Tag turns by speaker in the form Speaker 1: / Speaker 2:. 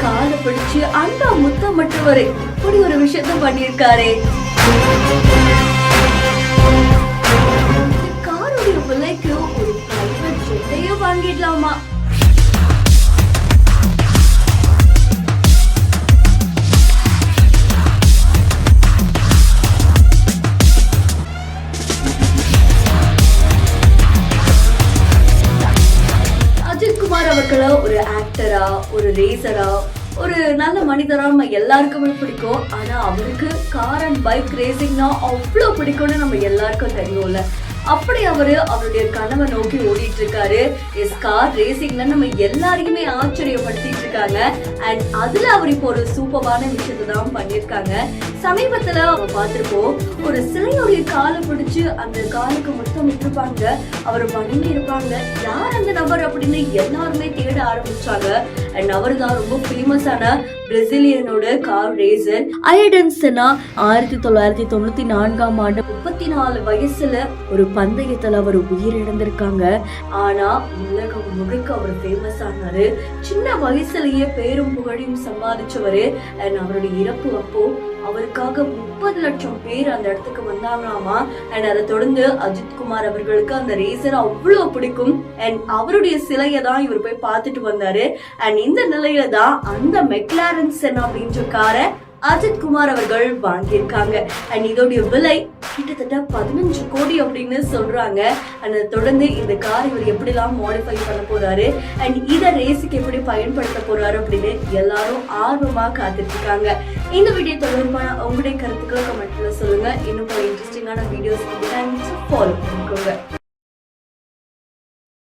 Speaker 1: காலை பிடிச்சு அன்பா முத்தம் மட்டுவரை இப்படி ஒரு விஷயத்த பண்ணியிருக்காரே. காருடைய விலைக்கு ஒரு பிரைவேட் ஜெட்டையே வாங்கிடலாமா? அவர்கள ஒரு ஆக்டரா, ஒரு ரேசரா, ஒரு நல்ல மனிதரா நம்ம எல்லாருக்குமே பிடிக்கும். ஆனா அவருக்கு கார் அண்ட் பைக் ரேசிங்னா அவ்வளவு பிடிக்கும்னு நம்ம எல்லாருக்கும் தெரியும்ல. அப்படி அவருடைய கனவை நோக்கி ஓடிட்டு இருக்காரு. கார் ரேசிங்ல நம்ம எல்லாரையுமே ஆச்சரியப்படுத்திட்டு இருக்காங்க. அண்ட் அதுல அவர் இப்போ ஒரு சூப்பரான விஷயத்தை தான் பண்ணிருக்காங்க. சமீபத்துல பார்த்திருப்போம், ஒரு சிலையுடைய காலை பிடிச்சு அந்த காலுக்கு முத்தம் விட்டுருப்பாங்க. அவர் வணங்கி இருப்பாங்க. யார் அந்த நபர் அப்படின்னு எல்லாருமே தேட ஆரம்பிச்சாங்க. அண்ட் அவரு தான் ரொம்ப ஃபேமஸான பிரேசிலியனோட கார் ரேசர் அயர்டன் செனா. 1994ஆம் ஆண்டு 34 வயசுல ஒரு பந்தயத்துல அவர் உயிரிழந்திருக்காங்க. ஆனா உலகம் முழுக்க அவர் ஃபேமஸ் ஆனாரு. சின்ன வயசுலயே பேரும் புகழையும் சம்பாதிச்சவரு. அண்ட் அவருடைய இறப்பு அப்போ அவருக்காக 30 லட்சம் பேர் அந்த இடத்துக்கு வந்தாங்களாமா. அண்ட் அதை தொடர்ந்து அஜித் குமார் அவர்களுக்கு அந்த ரேசர் அவ்வளவு பிடிக்கும். அண்ட் அவருடைய சிலையை தான் இவர் போய் பார்த்துட்டு வந்தாரு. அண்ட் இந்த நிலையில தான் அந்த மெக்லாரன் சென் அப்படின்ற காரை அஜித் குமார் அவர்கள் வாங்கியிருக்காங்க. அண்ட் இதோடைய விலை கிட்டத்தட்ட 15 கோடி அப்படின்னு சொல்றாங்க. அண்ட் தொடர்ந்து இந்த கார் இவர் எப்படிலாம் மாடிஃபை பண்ண போறாரு, அண்ட் இதை ரேஸுக்கு எப்படி பயன்படுத்த போறாரு அப்படின்னு எல்லாரும் ஆர்வமா காத்துட்டு இருக்காங்க. இந்த வீடியோ தொடர்பான உங்களுடைய கருத்துக்களை கமெண்ட்ல சொல்லுங்க. இன்னும் பல இன்ட்ரெஸ்டிங்கான வீடியோஸ் ஃபாலோ பண்ணிக்கோங்க.